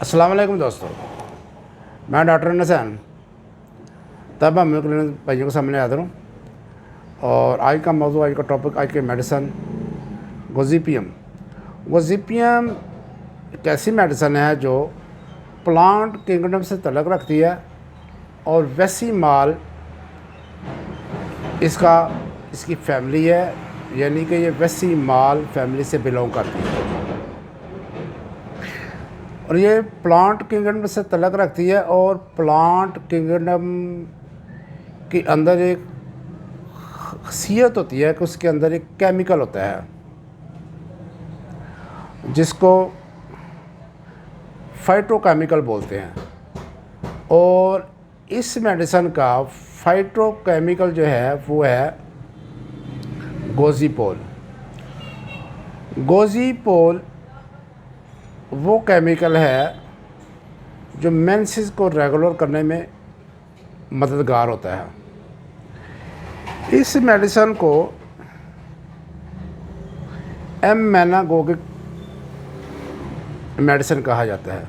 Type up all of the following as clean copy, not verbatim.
अस्सलाम वालेकुम दोस्तों, मैं डॉक्टर नसैन तब हम भाइयों के सामने हाजिर हूँ। और आज का मौजूद, आज का टॉपिक, आज के मेडिसन गोज़िपियम। गोज़िपियम एक ऐसी मेडिसन है जो प्लांट किंगडम से तल्लुक़ रखती है और वैसी माल इसकी फैमिली है, यानी कि ये वैसी माल फैमिली से बिलोंग करती है और ये प्लांट किंगडम से तल्लुक़ रखती है। और प्लांट किंगडम के अंदर एक ख़ासियत होती है कि उसके अंदर एक केमिकल होता है जिसको फाइटोकेमिकल बोलते हैं। और इस मेडिसन का फाइटोकेमिकल जो है वो है गोज़िपोल। गोज़िपोल वो केमिकल है जो मेंसेस को रेगुलर करने में मददगार होता है। इस मेडिसन को एम-मेनागोगिक मेडिसन कहा जाता है।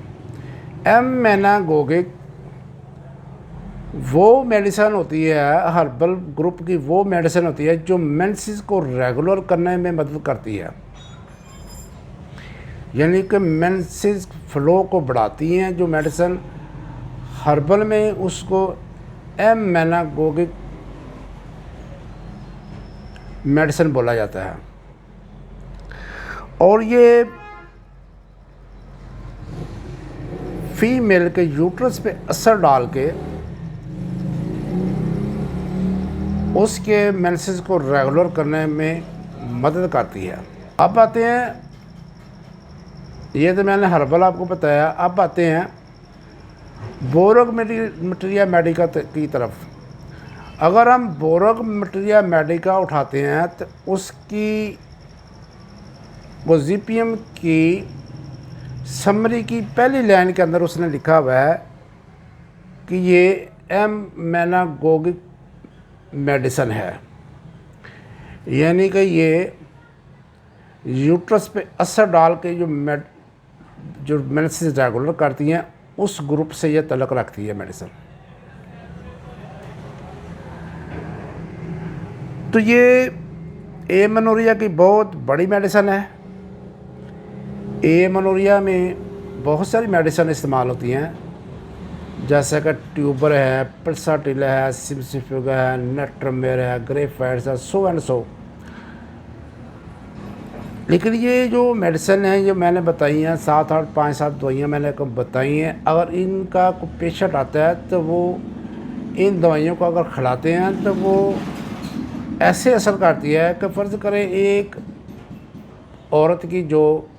एम-मेनागोगिक वो मेडिसन होती है, हर्बल ग्रुप की वो मेडिसन होती है जो मेंसेस को रेगुलर करने में मदद करती है, यानी कि मेंसेस फ्लो को बढ़ाती हैं। जो मेडिसन हर्बल में उसको एम-मेनागोगिक मेडिसन बोला जाता है। और ये फीमेल के यूट्रस पे असर डाल के उसके मेंसेस को रेगुलर करने में मदद करती है। अब आते हैं, ये तो मैंने हर्बल आपको बताया, अब आते हैं बोरग मटेरिया मेडिका की तरफ। अगर हम बोरग मटेरिया मेडिका उठाते हैं तो उसकी गोज़िपियम की समरी की पहली लाइन के अंदर उसने लिखा हुआ है कि ये एम-मेनागोगिक मेडिसन है, यानी कि ये यूट्रस पे असर डाल के जो मेडिसिन रेगुलर करती हैं उस ग्रुप से ये तल्लुक़ रखती है मेडिसिन। तो ये एमेनोरिया की बहुत बड़ी मेडिसिन है। एमेनोरिया में बहुत सारी मेडिसिन इस्तेमाल होती हैं, जैसे कि ट्यूबर है, पल्साटिल है, सिम्सिफ्यूगा है, नेट्रमेर है, ग्रेफाइट्स है, सो एंड सो। लेकिन ये जो मेडिसिन है जो मैंने बताई हैं, 5-7 दवाइयाँ मैंने आपको बताई हैं, अगर इनका कोई पेशेंट आता है तो वो इन दवाइयों को अगर खिलाते हैं तो वो ऐसे असर करती है कि फ़र्ज़ करें एक औरत की जो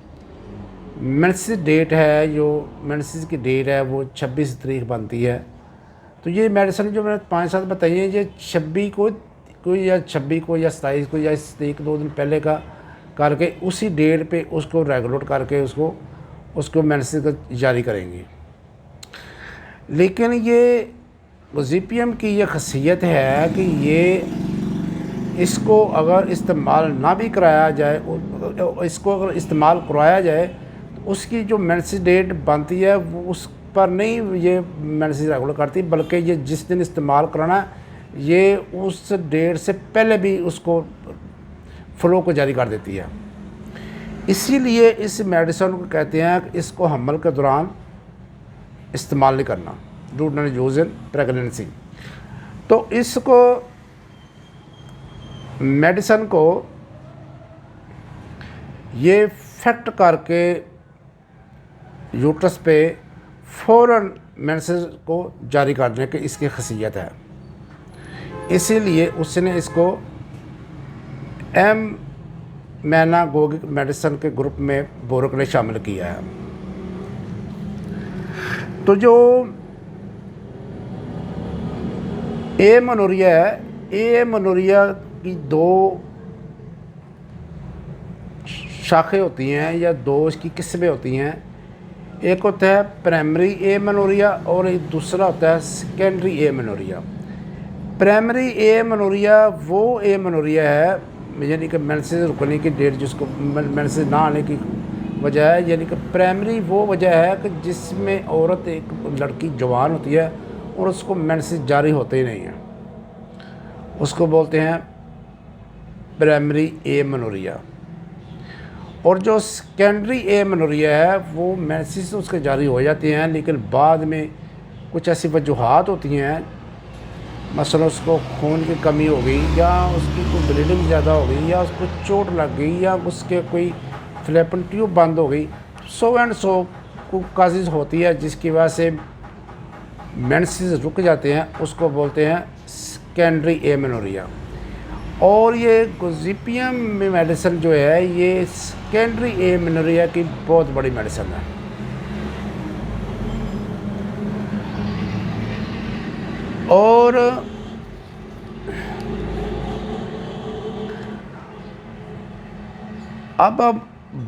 मेंसेस डेट है, जो मेंसेस की डेट है वो 26 तारीख बनती है, तो ये मेडिसिन जो मैंने 5-7 बताई हैं ये 26 को या 27 को या इस एक 2 दिन पहले का करके उसी डेट पे उसको रेगुलेट करके उसको मेडिसिन को जारी करेंगे। लेकिन ये गोज़िपियम की ये ख़ासियत है कि ये इसको अगर इस्तेमाल ना भी कराया जाए, इसको अगर इस्तेमाल करवाया जाए तो उसकी जो मेडिसिन डेट बनती है वो उस पर नहीं ये मेडिसिन रेगुलर करती, बल्कि ये जिस दिन इस्तेमाल कराना ये उस डेट से पहले भी उसको फ्लो को जारी कर देती है। इसीलिए इस मेडिसिन को कहते हैं कि इसको हमल के दौरान इस्तेमाल नहीं करना, do not use in pregnancy. तो इसको मेडिसिन को ये फैक्ट करके यूट्रस पे फ़ौरन मेंसेस को जारी करने की इसकी ख़ासियत है। इसीलिए उसने इसको एम-मेनागोगिक मेडिसिन के ग्रुप में बोरक ने शामिल किया है। तो जो एमेनोरिया है, एमेनोरिया की 2 शाखें होती हैं या 2 इसकी किस्में होती हैं। एक होता है प्राइमरी एमेनोरिया और एक दूसरा होता है सेकेंडरी एमेनोरिया। प्राइमरी एमेनोरिया वो एमेनोरिया है, यानी कि मेंसेस रुकने की डेट, जिसको मेंसेस ना आने की वजह है, यानी कि प्राइमरी वो वजह है कि जिसमें औरत एक लड़की जवान होती है और उसको मेंसेस जारी होते ही नहीं हैं, उसको बोलते हैं प्राइमरी एमेनोरिया। और जो सेकेंडरी एमेनोरिया है वो मेंसेस उसके जारी हो जाते हैं, लेकिन बाद में कुछ ऐसी वजूहात होती हैं, मसलन उसको खून की कमी हो गई या उसकी कोई ब्लीडिंग ज़्यादा हो गई या उसको चोट लग गई या उसके कोई फ्लैपन ट्यूब बंद हो गई, सो एंड सो को काजेज़ होती है जिसकी वजह से मेंसेस रुक जाते हैं, उसको बोलते हैं सेकेंडरी एमेनोरिया। और ये गोसिपियम मेडिसिन जो है ये सेकेंडरी एमेनोरिया की बहुत बड़ी मेडिसिन है। और अब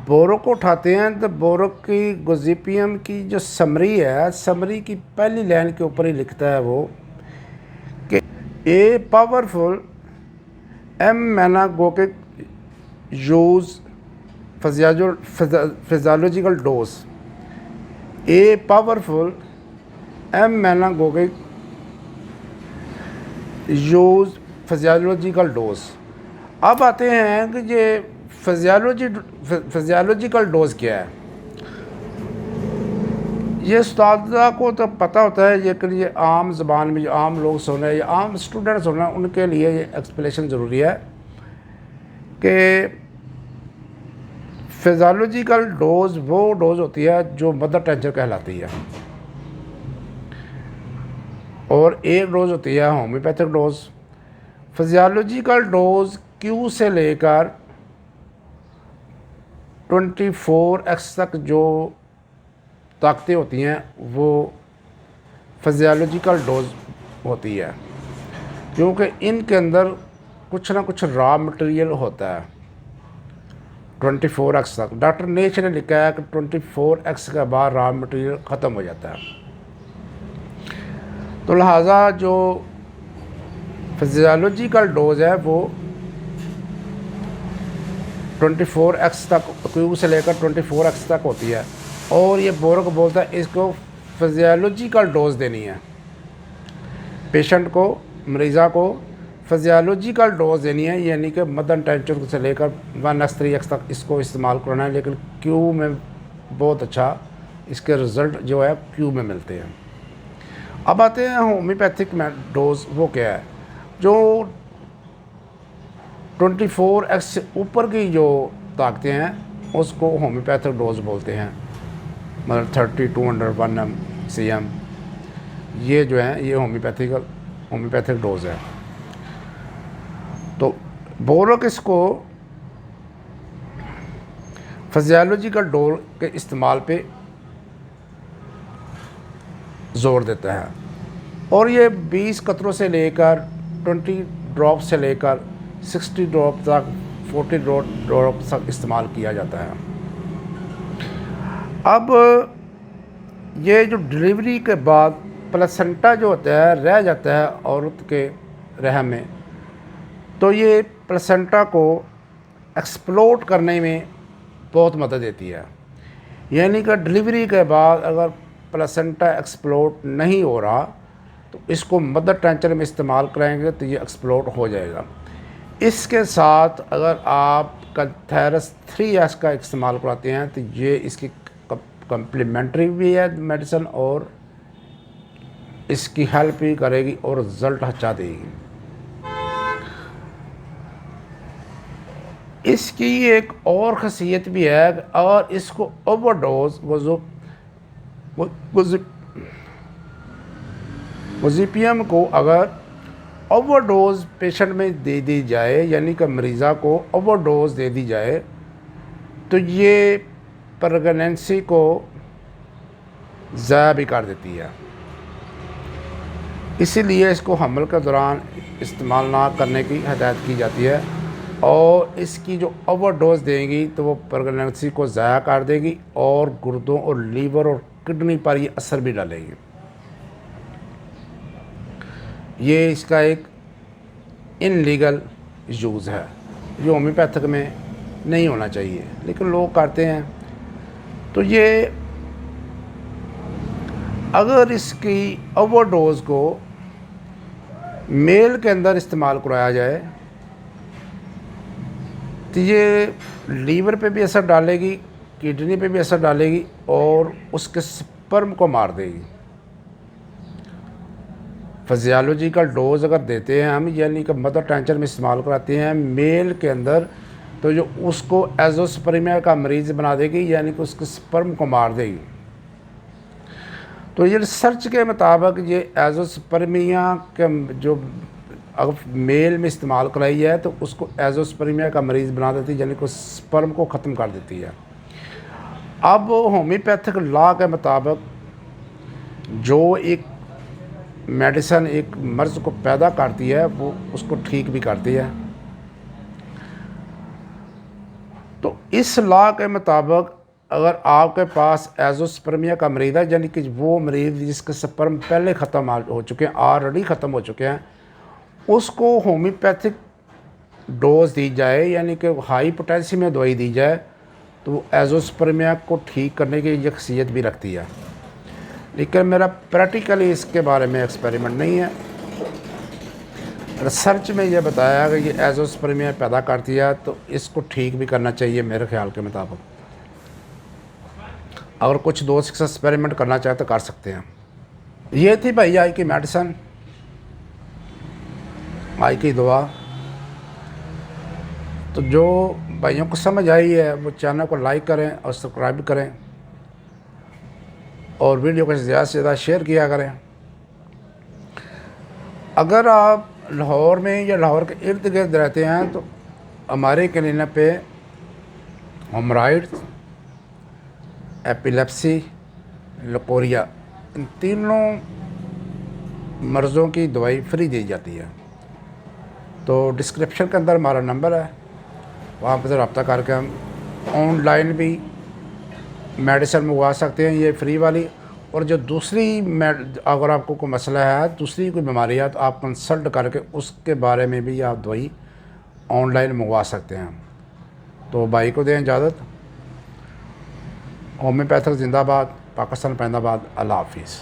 बोरो को उठाते हैं तो बोरो की गोसिपियम की जो समरी है, समरी की पहली लाइन के ऊपर ही लिखता है वो कि a powerful emmenagogic use physiological dose, a powerful emmenagogic use physiological dose. अब आते हैं कि ये फिजियोलॉजिकल डोज क्या है। ये उस्तादा को तो पता होता है, लेकिन ये आम ज़बान में जो आम लोग सुन रहे हैं या आम स्टूडेंट सुन रहे हैं उनके लिए ये एक्सप्लेनेशन ज़रूरी है कि फिजियोलॉजिकल डोज वो डोज होती है जो मदर टेंचर कहलाती है, और एक डोज होती है homeopathic dose. Physiological dose Q से लेकर 24x तक जो ताकतें होती हैं वो फिजियोलॉजिकल डोज होती है, क्योंकि इनके अंदर कुछ ना कुछ रॉ मटेरियल होता है 24x तक। डॉक्टर नेच ने लिखा है कि 24x के बाद रॉ मटेरियल ख़त्म हो जाता है। तो लिहाजा जो फिजियोलॉजिकल डोज है वो 24x तक, क्यू से लेकर 24x तक होती है। और ये बोरक बोलता है इसको फिजियोलॉजिकल डोज देनी है, पेशेंट को, मरीज़ा को फिजियोलॉजिकल डोज देनी है, यानी कि मदर टेंचर से लेकर 1x3x तक इसको इस्तेमाल करना है। लेकिन क्यू में बहुत अच्छा इसके रिज़ल्ट जो है क्यू में मिलते हैं। अब आते हैं होम्योपैथिक डोज, वो क्या है। जो 24x से ऊपर की जो ताकतें हैं उसको होम्योपैथिक डोज बोलते हैं, मतलब 32 अंडर 1 cm, ये जो है ये होम्योपैथिक डोज है। तो बोरक इसको फिजियोलॉजिकल डोज के इस्तेमाल पे ज़ोर देता है, और ये 20 कतरों से लेकर 20 ड्रॉप से लेकर 60 ड्रॉप तक, 40 ड्रॉप तक इस्तेमाल किया जाता है। अब ये जो डिलीवरी के बाद प्लेसेंटा जो होता है रह जाता है औरत के रहम में, तो ये प्लेसेंटा को एक्सप्लोड करने में बहुत मदद देती है। यानी कि डिलीवरी के बाद अगर प्लेसेंटा एक्सप्लोड नहीं हो रहा तो इसको मदर टेंचर में इस्तेमाल कराएंगे तो ये एक्सप्लोड हो जाएगा। इसके साथ अगर आप कैंथेरस 3S का इस्तेमाल कराते हैं तो ये इसकी कम्प्लीमेंट्री भी है मेडिसिन, और इसकी हेल्प भी करेगी और रिज़ल्ट अच्छा देगी। इसकी एक और ख़ासियत भी है, और इसको ओवरडोज गोसिपियम को अगर ओवरडोज पेशेंट में दे दी जाए, यानी कि मरीज़ा को ओवरडोज दे दी जाए, तो ये प्रेगनेंसी को ज़ाया भी कर देती है। इसीलिए इसको हमल के दौरान इस्तेमाल ना करने की हदायत की जाती है, और इसकी जो ओवरडोज देंगी तो वो प्रेगनेंसी को ज़ाया कर देगी और गुर्दों और लीवर और किडनी पर ये असर भी डालेगी। ये इसका एक इनलीगल यूज़ है जो होम्योपैथिक में नहीं होना चाहिए, लेकिन लोग करते हैं। तो ये अगर इसकी ओवरडोज को मेल के अंदर इस्तेमाल कराया जाए तो ये लीवर पे भी असर डालेगी, किडनी पे भी असर डालेगी और उसके स्पर्म को मार देगी। फिजियोलॉजिकल डोज अगर देते हैं हम, यानी कि मदर टेंचर में इस्तेमाल कराते हैं मेल के अंदर, तो जो उसको एजोस्पर्मिया का मरीज़ बना देगी, यानी कि उसके स्पर्म को मार देगी। तो ये रिसर्च के मुताबिक ये एजोस्पर्मिया के जो अगर मेल में इस्तेमाल कराई है तो उसको एजोस्पर्मिया का मरीज़ बना देती है, यानी कि स्पर्म को ख़त्म कर देती है। अब होम्योपैथिक लॉ के मुताबिक जो एक मेडिसिन एक मर्ज़ को पैदा करती है वो उसको ठीक भी करती है। तो इस लॉ के मुताबिक अगर आपके पास एजोस्पर्मिया का मरीज़ है, यानी कि वो मरीज़ जिसके स्पर्म पहले ख़त्म हो चुके हैं, ऑलरेडी ख़त्म हो चुके हैं, उसको होम्योपैथिक डोज दी जाए, यानी कि हाई पोटेंशियम में दवाई दी जाए, तो वो एजोस्पर्मिया को ठीक करने की शख्सियत भी रखती है। लेकिन मेरा प्रैक्टिकली इसके बारे में एक्सपेरिमेंट नहीं है। रिसर्च में यह बताया कि ये एजोस्पर्मिया पैदा करती है तो इसको ठीक भी करना चाहिए मेरे ख्याल के मुताबिक। अगर कुछ दोस्त एक्सपेरिमेंट करना चाहे तो कर सकते हैं। ये थी भाई आई की मेडिसिन, आई की दवा। तो जो भाइयों को समझ आई है वो चैनल को लाइक करें और सब्सक्राइब करें और वीडियो को ज़्यादा से ज़्यादा शेयर किया करें। अगर आप लाहौर में या लाहौर के इर्द गिर्द रहते हैं तो हमारे क्लिनिक पे हेमराइड्स, एपिलेप्सी, लकोरिया, इन तीनों मर्ज़ों की दवाई फ्री दी जाती है। तो डिस्क्रिप्शन के अंदर हमारा नंबर है, वहाँ पर रब्ता करके हम ऑनलाइन भी मेडिसिन मंगवा सकते हैं, ये फ्री वाली। और जो दूसरी अगर आपको कोई मसला है, दूसरी कोई बीमारी है, तो आप कंसल्ट करके उसके बारे में भी आप दवाई ऑनलाइन मंगवा सकते हैं। तो भाई को दें इजाज़त। होम्योपैथिक जिंदाबाद, पाकिस्तान पैंदाबाद। अल्लाह हाफिज़।